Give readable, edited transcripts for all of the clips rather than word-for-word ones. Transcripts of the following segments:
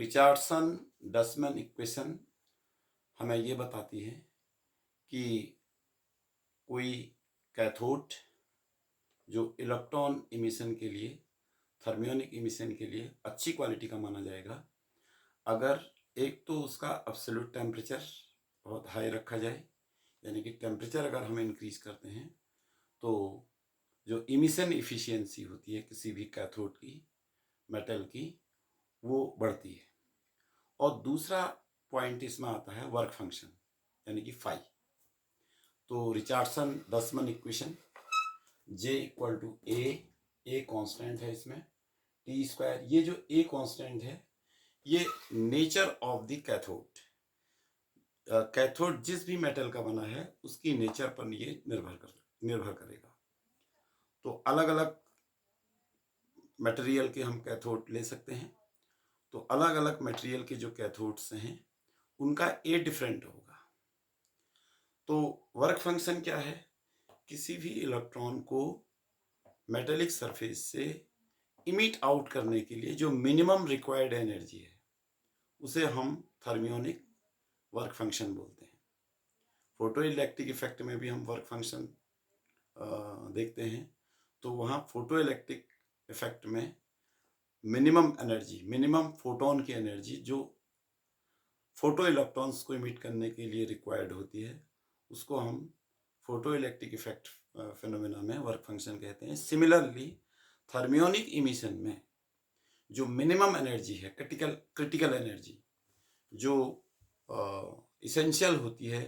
Richardson Dushman equation हमें ये बताती है कि कोई कैथोड जो इलेक्ट्रॉन इमिशन के लिए, थर्मियोनिक इमिशन के लिए अच्छी क्वालिटी का माना जाएगा, अगर एक तो उसका एब्सोल्यूट टेम्परेचर बहुत हाई रखा जाए, यानी कि टेम्परेचर अगर हम इंक्रीज करते हैं तो जो इमिशन इफिशियंसी होती है किसी भी कैथोड की, मेटल की, वो बढ़ती है। और दूसरा पॉइंट इसमें आता है वर्क फंक्शन, यानी कि फाई। तो Richardson Dushman equation J equal to a constant है इसमें, टी स्क्वायर, ये जो ए कॉन्स्टेंट है ये nature of the cathode, cathode जिस भी मेटल का बना है उसकी नेचर पर ये निर्भर करेगा। तो अलग अलग मटेरियल के हम कैथोड ले सकते हैं, तो अलग अलग मटेरियल के जो कैथोड्स हैं उनका ए डिफरेंट होगा। तो वर्क फंक्शन क्या है? किसी भी इलेक्ट्रॉन को मेटेलिक सरफेस से इमिट आउट करने के लिए जो मिनिमम रिक्वायर्ड एनर्जी है उसे हम थर्मियोनिक वर्क फंक्शन बोलते हैं। फोटो इलेक्ट्रिक इफेक्ट में भी हम वर्क फंक्शन देखते हैं, तो वहाँ फोटो इलेक्ट्रिक इफेक्ट में मिनिमम एनर्जी, मिनिमम फोटोन की एनर्जी जो फोटो इलेक्ट्रॉन्स को इमिट करने के लिए रिक्वायर्ड होती है उसको हम फोटो इलेक्ट्रिक इफेक्ट फिनोमेना में वर्क फंक्शन कहते हैं। सिमिलरली थर्मियोनिक इमिशन में जो मिनिमम एनर्जी है, क्रिटिकल एनर्जी जो इसेंशियल होती है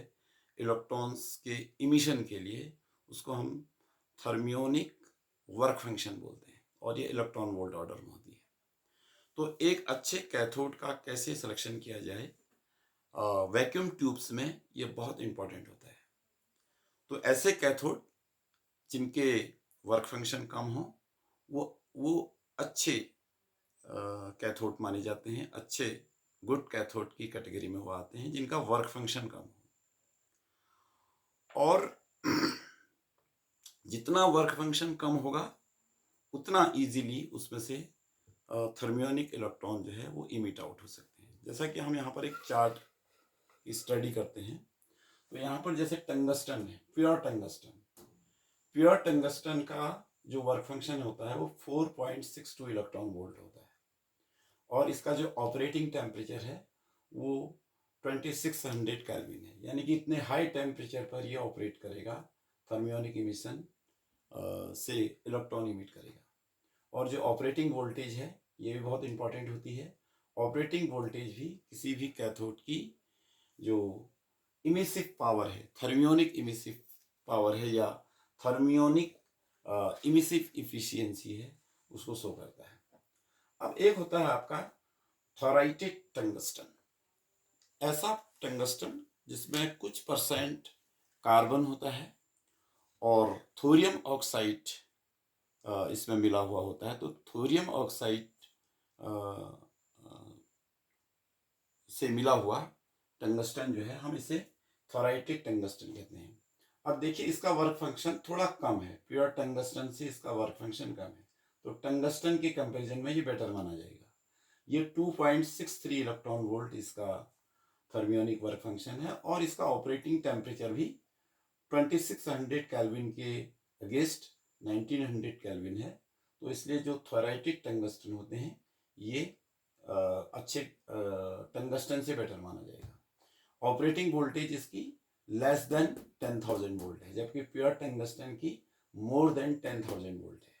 इलेक्ट्रॉन्स के इमिशन के लिए, उसको हम थर्मियोनिक वर्क फंक्शन बोलते हैं, और ये इलेक्ट्रॉन वोल्ट ऑर्डर में होती है। तो एक अच्छे कैथोड का कैसे सिलेक्शन किया जाए, वैक्यूम ट्यूब्स में ये बहुत इंपॉर्टेंट होता है। तो ऐसे कैथोड जिनके वर्क फंक्शन कम हो वो अच्छे कैथोड माने जाते हैं, अच्छे गुड कैथोड की कैटेगरी में वो आते हैं जिनका वर्क फंक्शन कम हो। और जितना वर्क फंक्शन कम होगा उतना इजीली उसमें से थर्मियोनिक इलेक्ट्रॉन जो है वो इमिट आउट हो सकते हैं। जैसा कि हम यहाँ पर एक चार्ट स्टडी करते हैं, तो यहाँ पर जैसे टंगस्टन है, प्योर टंगस्टन का जो वर्क फंक्शन होता है वो 4.62 इलेक्ट्रॉन वोल्ट होता है, और इसका जो ऑपरेटिंग टेम्परेचर है वो 2600 केल्विन है, यानी कि इतने हाई टेम्परेचर पर ये ऑपरेट करेगा, थर्मियोनिक इमिशन से इलेक्ट्रॉन इमिट करेगा। और जो ऑपरेटिंग वोल्टेज है ये भी बहुत इंपॉर्टेंट होती है। ऑपरेटिंग वोल्टेज भी किसी भी कैथोड की जो इमिसिव पावर है, थर्मियोनिक इमिसिव पावर है या थर्मियोनिक इमिसिव इफिशियंसी है, उसको शो करता है। अब एक होता है आपका थोराइटेड टंगस्टन, ऐसा टंगस्टन जिसमें कुछ परसेंट कार्बन होता है और थोरियम ऑक्साइड इसमें मिला हुआ होता है। तो थोरियम ऑक्साइड से मिला हुआ टंगस्टन जो है हम इसे थोराइटेड टंगस्टन कहते हैं। अब देखिए इसका वर्क फंक्शन थोड़ा कम है, प्योर टंगस्टन से इसका वर्क फंक्शन कम है, तो टंगस्टन के कंपैरिजन में ये बेटर माना जाएगा। ये 2.63 इलेक्ट्रॉन वोल्ट इसका थर्मियोनिक वर्क फंक्शन है, और इसका ऑपरेटिंग टेम्परेचर भी 2600 केल्विन के अगेंस्ट 1900 केल्विन है। तो इसलिए जो थोराइटेड टंगस्टन होते हैं ये अच्छे टंगस्टन से बेटर माना जाएगा। ऑपरेटिंग वोल्टेज इसकी लेस देन 10,000 वोल्ट है, जबकि प्योर टंगस्टन की मोर देन 10,000 वोल्ट है,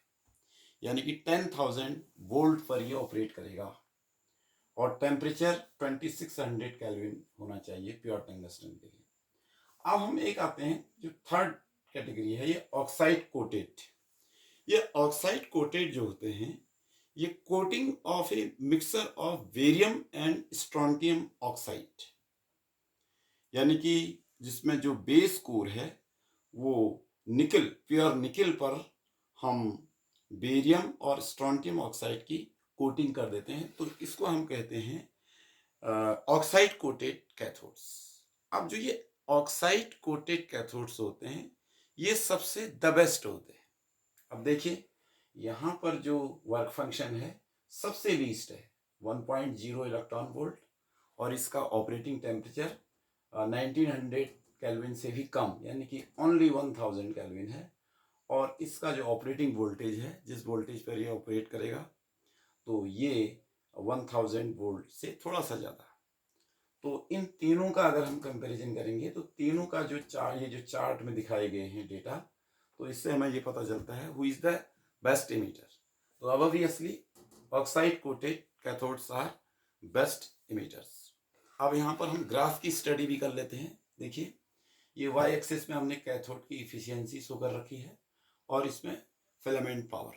यानी कि 10,000 वोल्ट पर ये ऑपरेट करेगा, और टेम्परेचर 2600 केल्विन होना चाहिए प्योर टंगस्टन के लिए। अब हम एक आते हैं जो थर्ड कैटेगरी है, ये ऑक्साइड कोटेड। ये ऑक्साइड कोटेड जो होते हैं ये coating of A mixer of barium and strontium oxide, यानी कि जिसमें जो बेस कोर है वो निकल, प्योर निकल पर हम बेरियम और स्ट्रोंटियम ऑक्साइड की कोटिंग कर देते हैं, तो इसको हम कहते हैं ऑक्साइड कोटेड कैथोड्स। अब जो ये ऑक्साइड कोटेड कैथोड्स होते हैं ये सबसे द बेस्ट होते हैं। अब देखिए यहाँ पर जो वर्क फंक्शन है सबसे लीस्ट है, 1.0 इलेक्ट्रॉन वोल्ट, और इसका ऑपरेटिंग टेम्परेचर 1900 केल्विन से भी कम, यानी कि ओनली 1000 केल्विन है। और इसका जो ऑपरेटिंग वोल्टेज है, जिस वोल्टेज पर ये ऑपरेट करेगा, तो ये 1000 वोल्ट से थोड़ा सा ज़्यादा। तो इन तीनों का अगर हम कंपैरिजन करेंगे तो तीनों का जो ये जो चार्ट में दिखाए गए हैं डेटा, तो इससे हमें ये पता चलता है who is the best emitter. तो obviously oxide coated cathodes are best emitters. अब यहाँ पर हम ग्राफ की स्टडी भी कर लेते हैं। देखिए, ये वाई एक्सिस में हमने कैथोड की इफिशियंसी शो कर रखी है, और इसमें फिलामेंट पावर,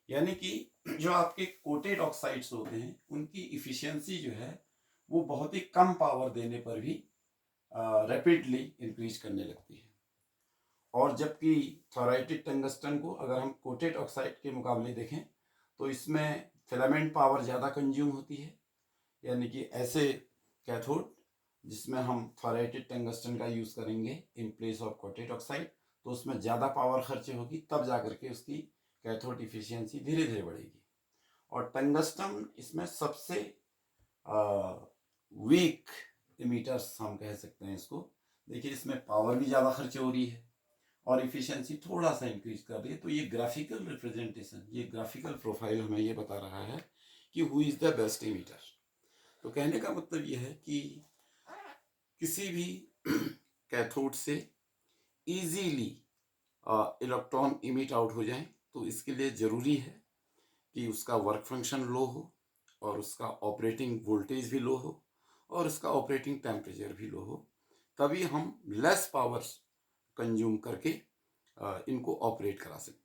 यानी कि जो आपके कोटेड ऑक्साइड्स होते हैं उनकी इफिशियंसी जो है वो बहुत ही कम पावर देने पर भी रैपिडली इंक्रीज करने लगती है। और जबकि थोराइटेड टंगस्टन को अगर हम कोटेड ऑक्साइड के मुकाबले देखें तो इसमें फिलामेंट पावर ज़्यादा कंज्यूम होती है, यानी कि ऐसे कैथोड जिसमें हम थोराइटेड टंगस्टन का यूज़ करेंगे in place of coated oxide, तो उसमें ज़्यादा पावर खर्च होगी, तब जा करके उसकी कैथोड इफिशियंसी धीरे धीरे बढ़ेगी। और टंगस्टन इसमें सबसे वीक इमीटर्स हम कह सकते हैं इसको। देखिए, इसमें पावर भी ज़्यादा खर्च हो रही है और इफिशियंसी थोड़ा सा इंक्रीज कर रही है। तो ये ग्राफिकल रिप्रेजेंटेशन, ये ग्राफिकल प्रोफाइल हमें ये बता रहा है कि who is the best emitter. तो कहने का मतलब ये है कि किसी भी कैथोड से इजीली इलेक्ट्रॉन इमिट आउट हो जाए, तो इसके लिए ज़रूरी है कि उसका वर्क फंक्शन लो हो, और उसका ऑपरेटिंग वोल्टेज भी लो हो, और उसका ऑपरेटिंग टेम्परेचर भी लो हो। तभी हम लेस पावर्स कंज्यूम करके इनको ऑपरेट करा सकते हैं।